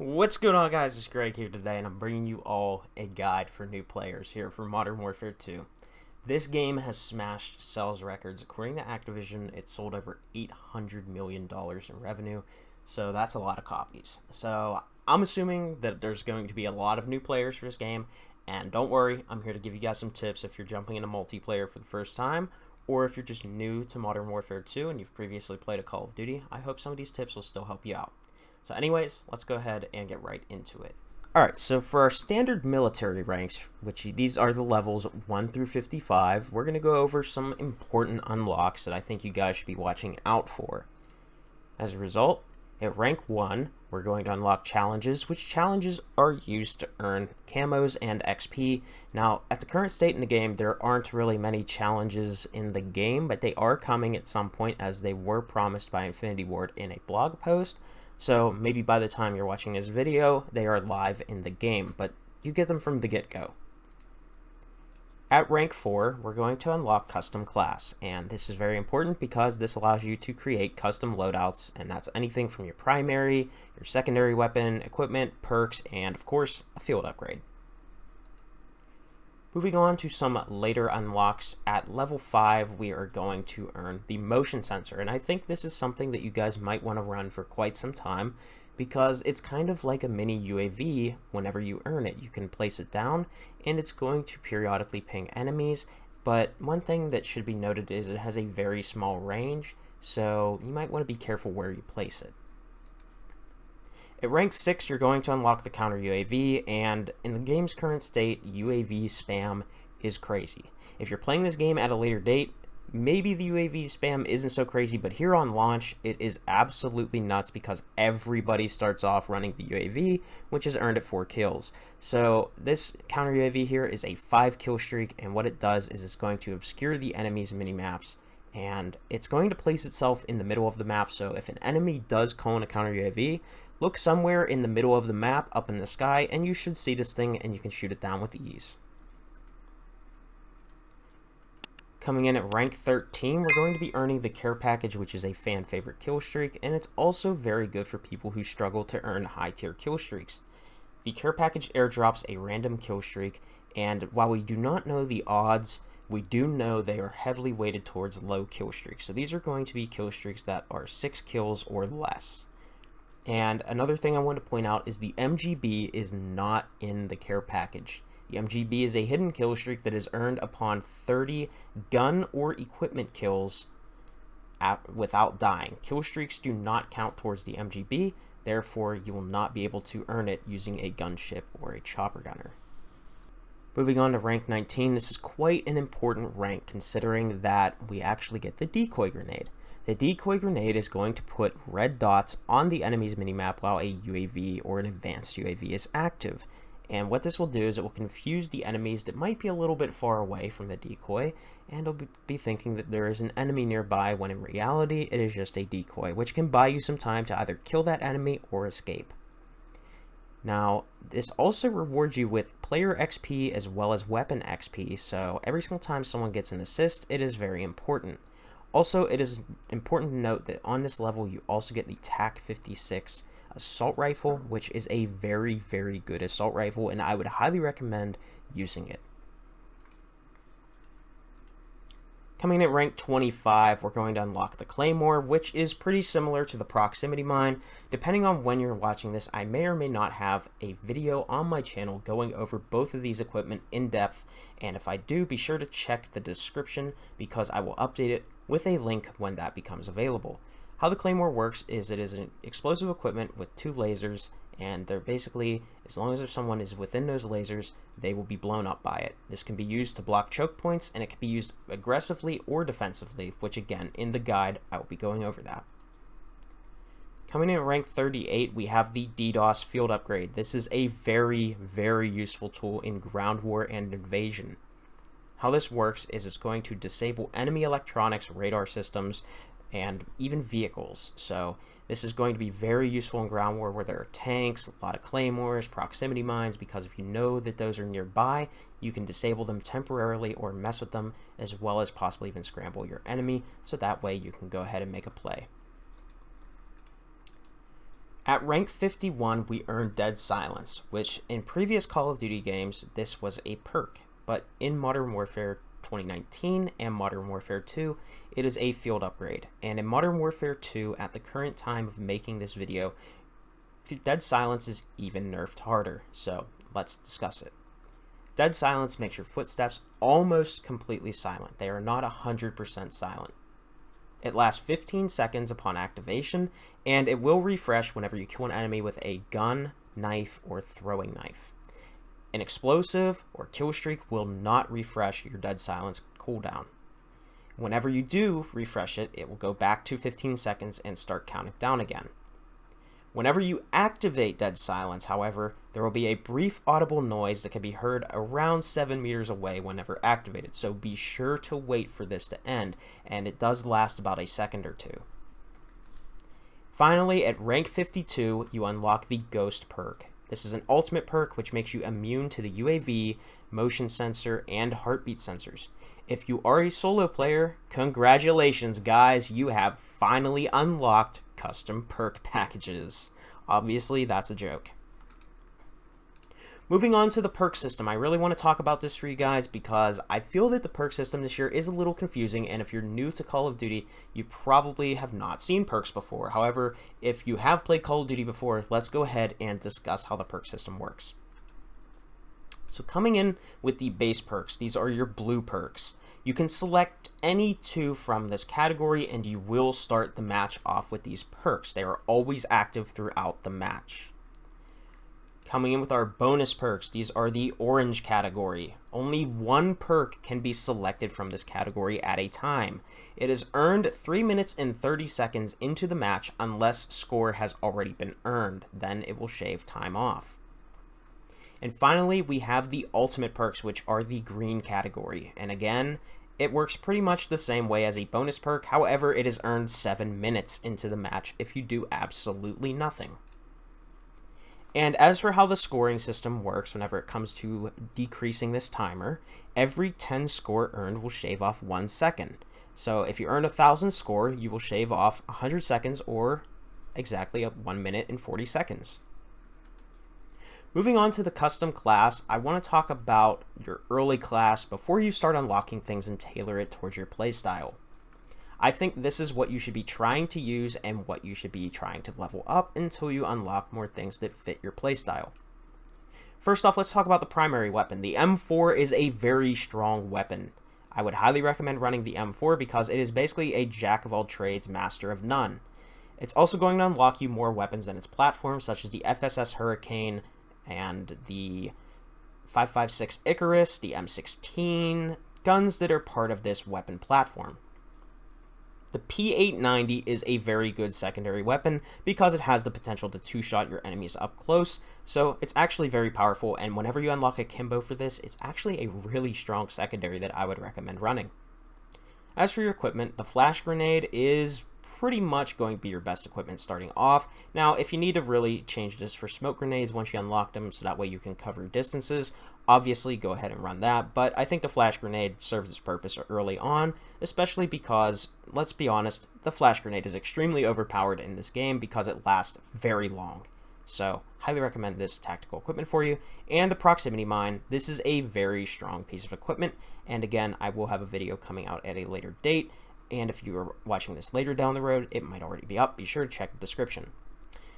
What's going on, guys? It's Greg here today, and I'm bringing you all a guide for new players here for Modern Warfare 2. This game has smashed sales records. According to Activision, it sold over $800 million in revenue, so that's a lot of copies. So I'm assuming that there's going to be a lot of new players for this game, and don't worry, I'm here to give you guys some tips if you're jumping into multiplayer for the first time, or if you're just new to Modern Warfare 2 and you've previously played a Call of Duty. I hope some of these tips will still help you out. So anyways, let's go ahead and get right into it. Alright, so for our standard military ranks, which these are the levels 1 through 55, we're going to go over some important unlocks that I think you guys should be watching out for. As a result, at rank 1, we're going to unlock challenges, which challenges are used to earn camos and XP. Now, at the current state in the game, there aren't really many challenges in the game, but they are coming at some point as they were promised by InfinityWard in a blog post. So maybe by the time you're watching this video, they are live in the game, but you get them from the get-go. At rank 4, we're going to unlock custom class, and this is very important because this allows you to create custom loadouts, and that's anything from your primary, your secondary weapon, equipment, perks, and of course, a field upgrade. Moving on to some later unlocks, at level 5 we are going to earn the motion sensor, and I think this is something that you guys might want to run for quite some time because it's kind of like a mini UAV. Whenever you earn it, you can place it down and it's going to periodically ping enemies, but one thing that should be noted is it has a very small range, so you might want to be careful where you place it. At rank 6, you're going to unlock the counter UAV, and in the game's current state, UAV spam is crazy. If you're playing this game at a later date, maybe the UAV spam isn't so crazy, but here on launch, it is absolutely nuts because everybody starts off running the UAV, which is earned at 4 kills. So this counter UAV here is a 5 kill streak, and what it does is it's going to obscure the enemy's mini-maps, and it's going to place itself in the middle of the map, so if an enemy does clone a counter UAV, look somewhere in the middle of the map up in the sky and you should see this thing and you can shoot it down with ease. Coming in at rank 13, we're going to be earning the care package, which is a fan favorite kill streak, and it's also very good for people who struggle to earn high tier kill streaks. The care package airdrops a random kill streak, and while we do not know the odds, we do know they are heavily weighted towards low kill streaks. So these are going to be kill streaks that are 6 kills or less. And another thing I want to point out is the MGB is not in the care package. The MGB is a hidden kill streak that is earned upon 30 gun or equipment kills without dying. Kill streaks do not count towards the MGB, therefore you will not be able to earn it using a gunship or a chopper gunner. Moving on to rank 19, this is quite an important rank considering that we actually get the decoy grenade. The decoy grenade is going to put red dots on the enemy's minimap while a UAV or an advanced UAV is active. And what this will do is it will confuse the enemies that might be a little bit far away from the decoy, and they'll be thinking that there is an enemy nearby when in reality it is just a decoy, which can buy you some time to either kill that enemy or escape. Now, this also rewards you with player XP as well as weapon XP, so every single time someone gets an assist, it is very important. Also, it is important to note that on this level, you also get the TAC-56 assault rifle, which is a very, very good assault rifle, and I would highly recommend using it. Coming in at rank 25, we're going to unlock the Claymore, which is pretty similar to the proximity mine. Depending on when you're watching this, I may or may not have a video on my channel going over both of these equipment in depth, and if I do, be sure to check the description because I will update it with a link when that becomes available. How the Claymore works is it is an explosive equipment with 2 lasers, and they're basically, as long as someone is within those lasers, they will be blown up by it. This can be used to block choke points, and it can be used aggressively or defensively, which again, in the guide, I will be going over that. Coming in at rank 38, we have the DDoS field upgrade. This is a very, very useful tool in ground war and invasion. How this works is it's going to disable enemy electronics, radar systems, and even vehicles. So this is going to be very useful in ground war where there are tanks, a lot of claymores, proximity mines, because if you know that those are nearby, you can disable them temporarily or mess with them, as well as possibly even scramble your enemy, so that way you can go ahead and make a play. At rank 51, we earned Dead Silence, which in previous Call of Duty games, this was a perk, but in Modern Warfare 2019 and Modern Warfare 2, it is a field upgrade. And in Modern Warfare 2, at the current time of making this video, Dead Silence is even nerfed harder, so let's discuss it. Dead Silence makes your footsteps almost completely silent. They are not 100% silent. It lasts 15 seconds upon activation, and it will refresh whenever you kill an enemy with a gun, knife, or throwing knife. An explosive or kill streak will not refresh your Dead Silence cooldown. Whenever you do refresh it, it will go back to 15 seconds and start counting down again. Whenever you activate Dead Silence, however, there will be a brief audible noise that can be heard around 7 meters away whenever activated, so be sure to wait for this to end, and it does last about a second or two. Finally, at rank 52, you unlock the Ghost perk. This is an ultimate perk which makes you immune to the UAV, motion sensor, and heartbeat sensors. If you are a solo player, congratulations guys, you have finally unlocked custom perk packages. Obviously, that's a joke. Moving on to the perk system, I really want to talk about this for you guys because I feel that the perk system this year is a little confusing, and if you're new to Call of Duty, you probably have not seen perks before. However, if you have played Call of Duty before, let's go ahead and discuss how the perk system works. So coming in with the base perks, these are your blue perks. You can select any two from this category and you will start the match off with these perks. They are always active throughout the match. Coming in with our bonus perks, these are the orange category. Only one perk can be selected from this category at a time. It is earned 3 minutes and 30 seconds into the match unless score has already been earned. Then it will shave time off. And finally, we have the ultimate perks, which are the green category. And again, it works pretty much the same way as a bonus perk. However, it is earned 7 minutes into the match if you do absolutely nothing. And as for how the scoring system works whenever it comes to decreasing this timer, every 10 score earned will shave off 1 second. So if you earn 1,000 score, you will shave off 100 seconds or exactly 1 minute and 40 seconds. Moving on to the custom class, I want to talk about your early class before you start unlocking things and tailor it towards your playstyle. I think this is what you should be trying to use and what you should be trying to level up until you unlock more things that fit your playstyle. First off, let's talk about the primary weapon. The M4 is a very strong weapon. I would highly recommend running the M4 because it is basically a jack of all trades, master of none. It's also going to unlock you more weapons than its platform, such as the FSS Hurricane, and the 5.56 Icarus, the M16, guns that are part of this weapon platform. The P890 is a very good secondary weapon because it has the potential to two-shot your enemies up close, so it's actually very powerful, and whenever you unlock a Kimbo for this, it's actually a really strong secondary that I would recommend running. As for your equipment, the flash grenade is pretty much going to be your best equipment starting off. Now, if you need to really change this for smoke grenades once you unlock them so that way you can cover distances, obviously go ahead and run that, but I think the flash grenade serves its purpose early on, especially because, let's be honest, the flash grenade is extremely overpowered in this game because it lasts very long. So, highly recommend this tactical equipment for you. And the proximity mine, this is a very strong piece of equipment, and again, I will have a video coming out at a later date. And if you are watching this later down the road, it might already be up. Be sure to check the description.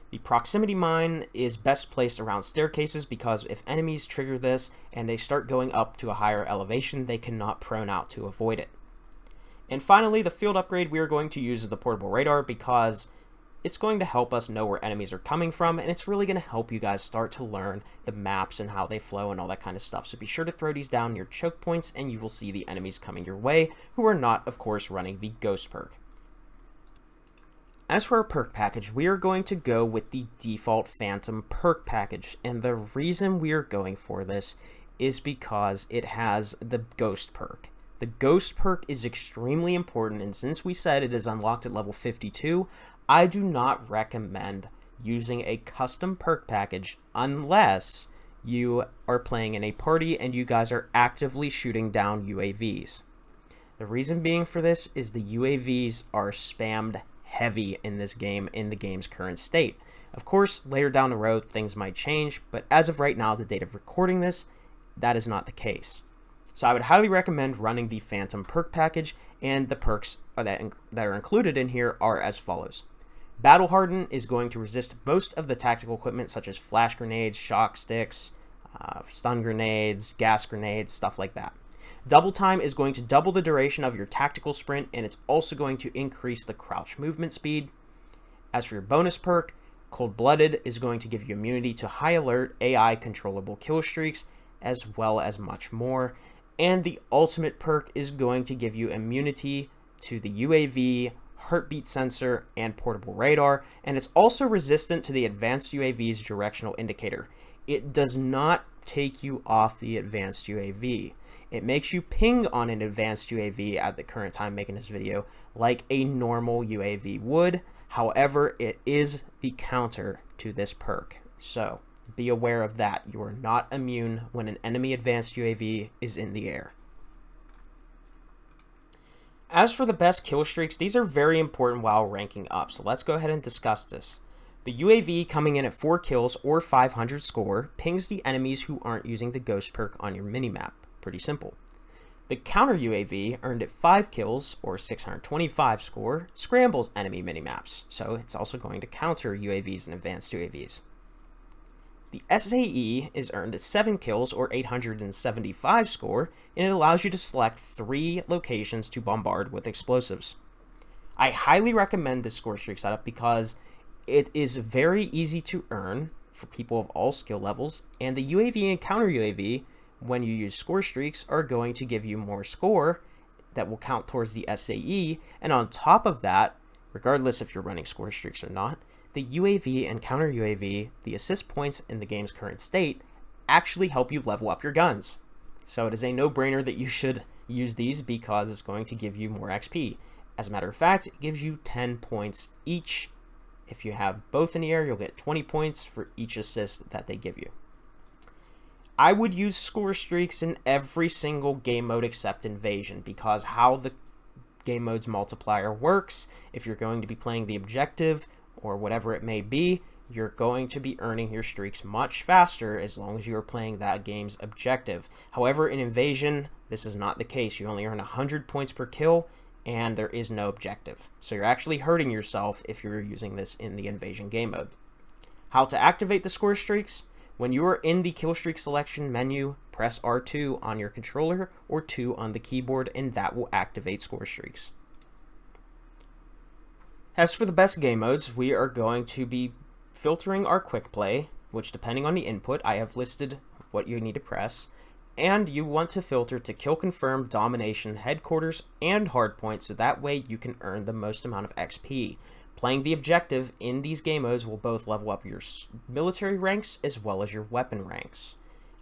The proximity mine is best placed around staircases because if enemies trigger this and they start going up to a higher elevation, they cannot prone out to avoid it. And finally, the field upgrade we are going to use is the portable radar because it's going to help us know where enemies are coming from, and it's really going to help you guys start to learn the maps and how they flow and all that kind of stuff. So be sure to throw these down near choke points and you will see the enemies coming your way who are not, of course, running the Ghost perk. As for our perk package, we are going to go with the default Phantom perk package, and the reason we are going for this is because it has the Ghost perk. The Ghost perk is extremely important, and since we said it is unlocked at level 52, I do not recommend using a custom perk package unless you are playing in a party and you guys are actively shooting down UAVs. The reason being for this is the UAVs are spammed heavy in this game in the game's current state. Of course, later down the road, things might change, but as of right now, the date of recording this, that is not the case. So I would highly recommend running the Phantom perk package, and the perks that are included in here are as follows. Battle Harden is going to resist most of the tactical equipment such as flash grenades, shock sticks, stun grenades, gas grenades, stuff like that. Double Time is going to double the duration of your tactical sprint, and it's also going to increase the crouch movement speed. As for your bonus perk, Cold Blooded is going to give you immunity to high alert AI controllable kill streaks, as well as much more. And the ultimate perk is going to give you immunity to the UAV, heartbeat sensor, and portable radar, and it's also resistant to the advanced UAV's directional indicator. It does not take you off the advanced UAV. It makes you ping on an advanced UAV at the current time making this video like a normal UAV would. However, it is the counter to this perk. So be aware of that. You are not immune when an enemy advanced UAV is in the air. As for the best kill streaks, these are very important while ranking up. So let's go ahead and discuss this. The UAV coming in at 4 kills or 500 score pings the enemies who aren't using the ghost perk on your minimap. Pretty simple. The counter UAV earned at 5 kills or 625 score scrambles enemy minimaps, so it's also going to counter UAVs and advanced UAVs. The SAE is earned at 7 kills or 875 score, and it allows you to select 3 locations to bombard with explosives. I highly recommend this score streak setup because it is very easy to earn for people of all skill levels, and the UAV and counter UAV, when you use score streaks, are going to give you more score that will count towards the SAE, and on top of that, regardless if you're running score streaks or not, the UAV and counter UAV, the assist points in the game's current state, actually help you level up your guns. So it is a no-brainer that you should use these because it's going to give you more XP. As a matter of fact, it gives you 10 points each. If you have both in the air, you'll get 20 points for each assist that they give you. I would use score streaks in every single game mode except Invasion because how the game mode's multiplier works, if you're going to be playing the objective or whatever it may be, you're going to be earning your streaks much faster as long as you are playing that game's objective. However, in Invasion, this is not the case. You only earn 100 points per kill, and there is no objective. So you're actually hurting yourself if you're using this in the Invasion game mode. How to activate the score streaks? When you are in the kill streak selection menu, press R2 on your controller or 2 on the keyboard, and that will activate score streaks. As for the best game modes, we are going to be filtering our quick play, which depending on the input, I have listed what you need to press, and you want to filter to kill confirm, domination, headquarters, and hardpoint, so that way you can earn the most amount of XP. Playing the objective in these game modes will both level up your military ranks as well as your weapon ranks.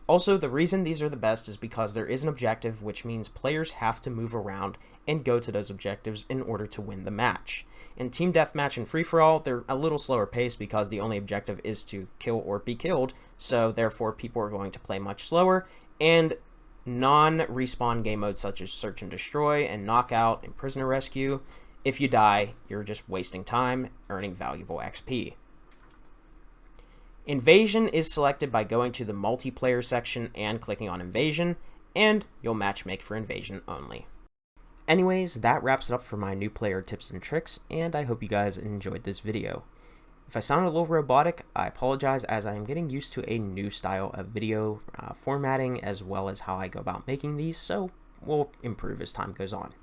Also, the reason these are the best is because there is an objective, which means players have to move around and go to those objectives in order to win the match. In Team Deathmatch and Free-For-All, they're a little slower paced because the only objective is to kill or be killed, so therefore people are going to play much slower, and non-respawn game modes such as Search and Destroy and Knockout and Prisoner Rescue, if you die, you're just wasting time, earning valuable XP. Invasion is selected by going to the multiplayer section and clicking on Invasion, and you'll matchmake for Invasion only. Anyways, that wraps it up for my new player tips and tricks, and I hope you guys enjoyed this video. If I sound a little robotic, I apologize as I am getting used to a new style of video formatting as well as how I go about making these, so we'll improve as time goes on.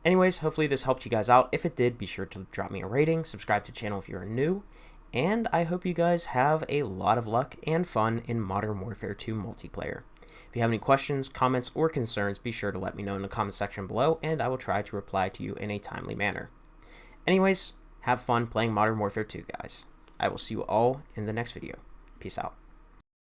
Anyways, hopefully this helped you guys out. If it did, be sure to drop me a rating, subscribe to the channel if you're new, and I hope you guys have a lot of luck and fun in Modern Warfare 2 multiplayer. If you have any questions, comments, or concerns, be sure to let me know in the comment section below, and I will try to reply to you in a timely manner. Anyways, have fun playing Modern Warfare 2, guys. I will see you all in the next video. Peace out.